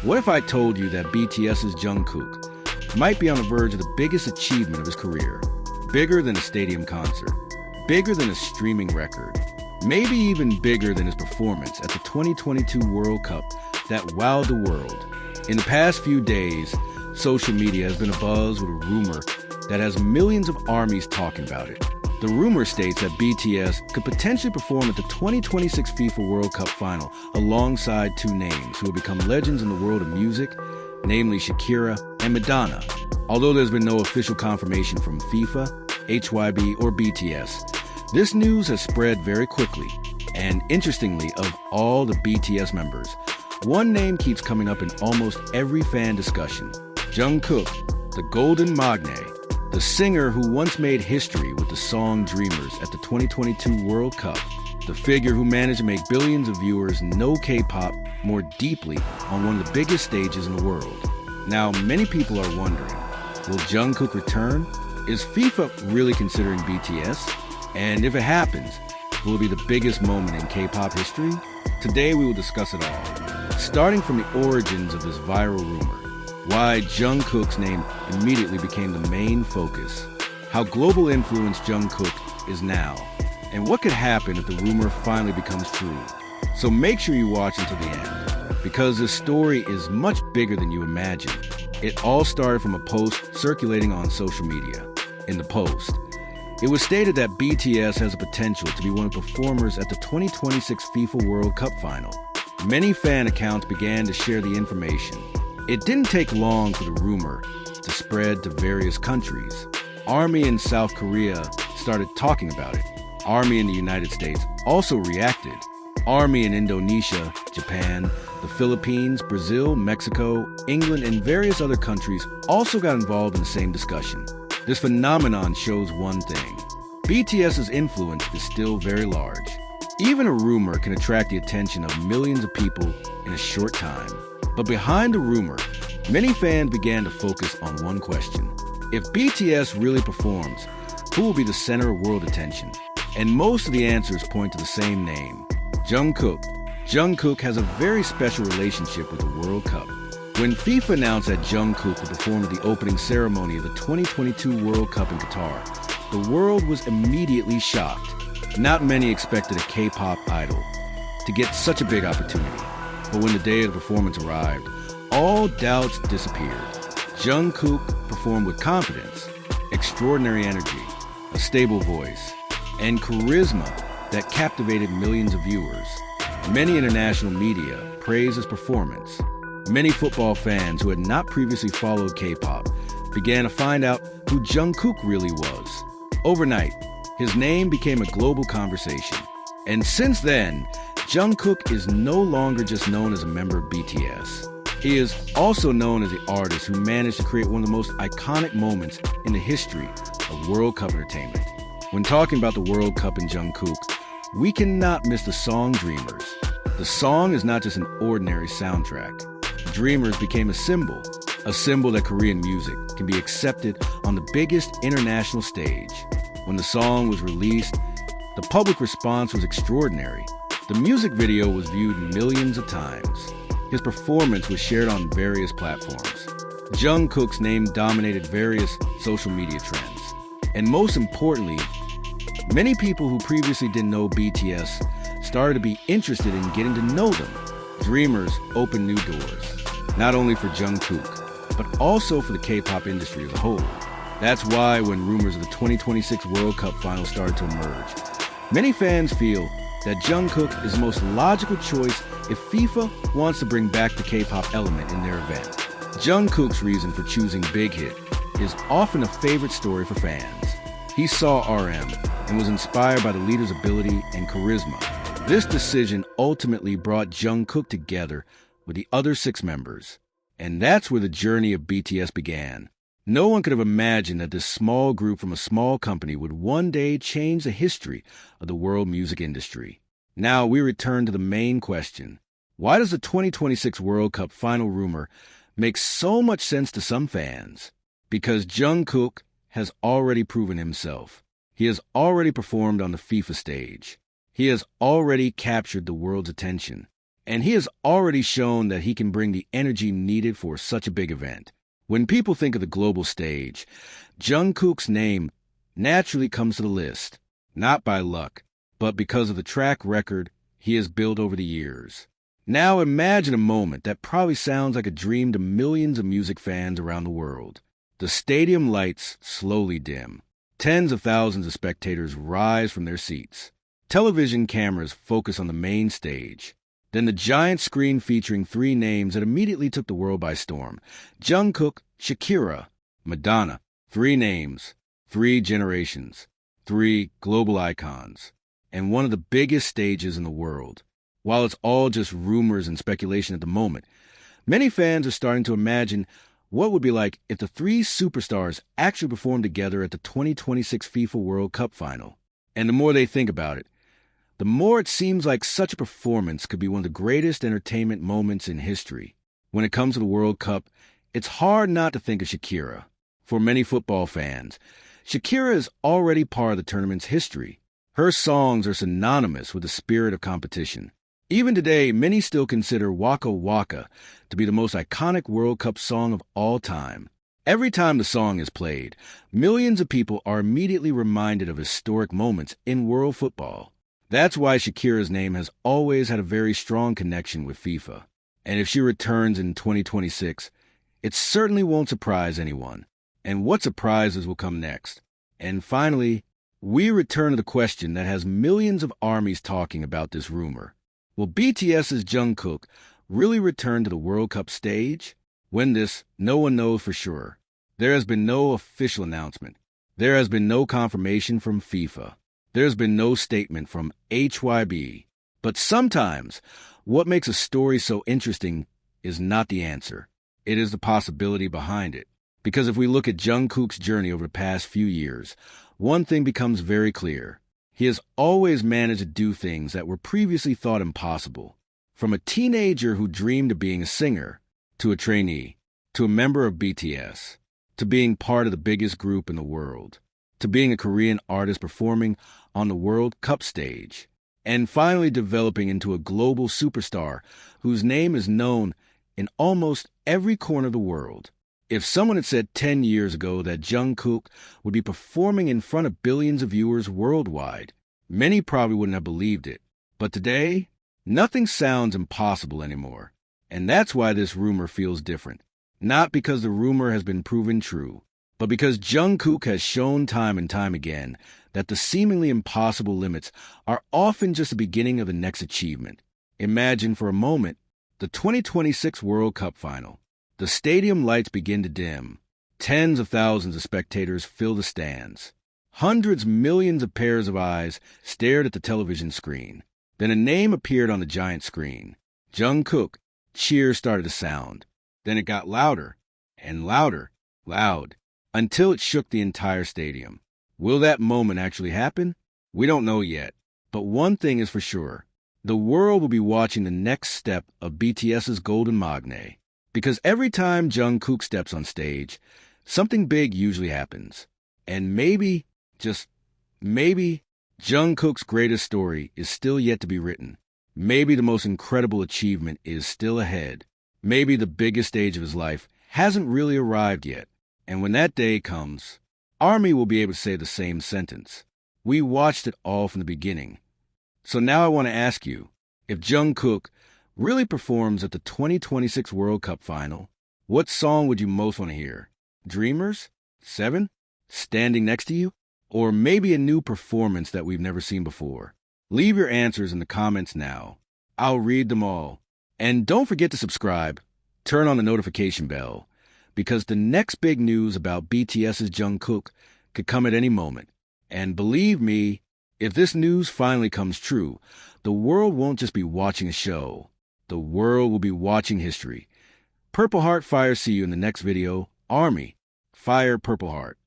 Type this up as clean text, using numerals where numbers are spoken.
What if I told you that BTS's Jungkook might be on the verge of the biggest achievement of his career? Bigger than a stadium concert, bigger than a streaming record, maybe even bigger than his performance at the 2022 World Cup that wowed the world. In the past few days, social media has been abuzz with a rumor that has millions of armies talking about it. The rumor states that BTS could potentially perform at the 2026 FIFA World Cup Final alongside two names who will become legends in the world of music, namely Shakira and Madonna. Although there's been no official confirmation from FIFA, HYB, or BTS, this news has spread very quickly. And interestingly, of all the BTS members, one name keeps coming up in almost every fan discussion: Jungkook, the Golden Maknae, the singer who once made history with the song Dreamers at the 2022 World Cup, the figure who managed to make billions of viewers know K-pop more deeply on one of the biggest stages in the world. Now, many people are wondering, will Jungkook return? Is FIFA really considering BTS? And if it happens, will it be the biggest moment in K-pop history? Today we will discuss it all, starting from the origins of this viral rumor, why Jungkook's name immediately became the main focus, how global influence Jungkook is now, and what could happen if the rumor finally becomes true. So make sure you watch until the end, because this story is much bigger than you imagine. It all started from a post circulating on social media. In the post, it was stated that BTS has a potential to be one of the performers at the 2026 FIFA World Cup Final. Many fan accounts began to share the information. It didn't take long for the rumor to spread to various countries. ARMY in South Korea started talking about it. ARMY in the United States also reacted. ARMY in Indonesia, Japan, the Philippines, Brazil, Mexico, England, and various other countries also got involved in the same discussion. This phenomenon shows one thing: BTS's influence is still very large. Even a rumor can attract the attention of millions of people in a short time. But behind the rumor, many fans began to focus on one question: if BTS really performs, who will be the center of world attention? And most of the answers point to the same name: Jungkook. Jungkook has a very special relationship with the World Cup. When FIFA announced that Jungkook would perform at the opening ceremony of the 2022 World Cup in Qatar, the world was immediately shocked. Not many expected a K-pop idol to get such a big opportunity. But when the day of the performance arrived, all doubts disappeared. Jungkook performed with confidence, extraordinary energy, a stable voice, and charisma that captivated millions of viewers. Many international media praised his performance. Many football fans who had not previously followed K-pop began to find out who Jungkook really was. Overnight, his name became a global conversation. And since then, Jungkook is no longer just known as a member of BTS. He is also known as the artist who managed to create one of the most iconic moments in the history of World Cup entertainment. When talking about the World Cup and Jungkook, we cannot miss the song Dreamers. The song is not just an ordinary soundtrack. Dreamers became a symbol that Korean music can be accepted on the biggest international stage. When the song was released, the public response was extraordinary. The music video was viewed millions of times. His performance was shared on various platforms. Jungkook's name dominated various social media trends. And most importantly, many people who previously didn't know BTS started to be interested in getting to know them. Dreamers opened new doors, not only for Jungkook, but also for the K-pop industry as a whole. That's why when rumors of the 2026 World Cup Final started to emerge, many fans feel that Jungkook is the most logical choice if FIFA wants to bring back the K-pop element in their event. Jungkook's reason for choosing Big Hit is often a favorite story for fans. He saw RM and was inspired by the leader's ability and charisma. This decision ultimately brought Jungkook together with the other 6 members. And that's where the journey of BTS began. No one could have imagined that this small group from a small company would one day change the history of the world music industry. Now we return to the main question. Why does the 2026 World Cup Final rumor make so much sense to some fans? Because Jungkook has already proven himself. He has already performed on the FIFA stage. He has already captured the world's attention. And he has already shown that he can bring the energy needed for such a big event. When people think of the global stage, Jungkook's name naturally comes to the list, not by luck, but because of the track record he has built over the years. Now imagine a moment that probably sounds like a dream to millions of music fans around the world. The stadium lights slowly dim. Tens of thousands of spectators rise from their seats. Television cameras focus on the main stage. Then the giant screen featuring three names that immediately took the world by storm. Jungkook, Shakira, Madonna. Three names, three generations, three global icons, and one of the biggest stages in the world. While it's all just rumors and speculation at the moment, many fans are starting to imagine what would be like if the three superstars actually performed together at the 2026 FIFA World Cup Final. And the more they think about it, the more it seems like such a performance could be one of the greatest entertainment moments in history. When it comes to the World Cup, it's hard not to think of Shakira. For many football fans, Shakira is already part of the tournament's history. Her songs are synonymous with the spirit of competition. Even today, many still consider Waka Waka to be the most iconic World Cup song of all time. Every time the song is played, millions of people are immediately reminded of historic moments in world football. That's why Shakira's name has always had a very strong connection with FIFA. And if she returns in 2026, it certainly won't surprise anyone. And what surprises will come next? And finally, we return to the question that has millions of armies talking about this rumor. Will BTS's Jungkook really return to the World Cup stage? When this, no one knows for sure. There has been no official announcement. There has been no confirmation from FIFA. There's been no statement from HYB. But sometimes, what makes a story so interesting is not the answer. It is the possibility behind it. Because if we look at Jungkook's journey over the past few years, one thing becomes very clear. He has always managed to do things that were previously thought impossible. From a teenager who dreamed of being a singer, to a trainee, to a member of BTS, to being part of the biggest group in the world, to being a Korean artist performing on the World Cup stage, and finally developing into a global superstar whose name is known in almost every corner of the world. If someone had said 10 years ago that Jungkook would be performing in front of billions of viewers worldwide, many probably wouldn't have believed it. But today, nothing sounds impossible anymore. And that's why this rumor feels different. Not because the rumor has been proven true, but because Jungkook has shown time and time again that the seemingly impossible limits are often just the beginning of the next achievement. Imagine for a moment the 2026 World Cup Final. The stadium lights begin to dim. Tens of thousands of spectators fill the stands. Hundreds, millions of pairs of eyes stared at the television screen. Then a name appeared on the giant screen. Jungkook. Cheers started to sound. Then it got louder and louder, loud, until it shook the entire stadium. Will that moment actually happen? We don't know yet. But one thing is for sure. The world will be watching the next step of BTS's golden Maknae. Because every time Jungkook steps on stage, something big usually happens. And maybe, just maybe, Jungkook's greatest story is still yet to be written. Maybe the most incredible achievement is still ahead. Maybe the biggest stage of his life hasn't really arrived yet. And when that day comes, ARMY will be able to say the same sentence. We watched it all from the beginning. So now I want to ask you, if Jungkook really performs at the 2026 World Cup Final, what song would you most want to hear? Dreamers? 7? Standing Next to You? Or maybe a new performance that we've never seen before? Leave your answers in the comments now. I'll read them all. And don't forget to subscribe, turn on the notification bell, because the next big news about BTS's Jungkook could come at any moment. And believe me, if this news finally comes true, the world won't just be watching a show. The world will be watching history. Purple Heart Fire, see you in the next video. ARMY, Fire Purple Heart.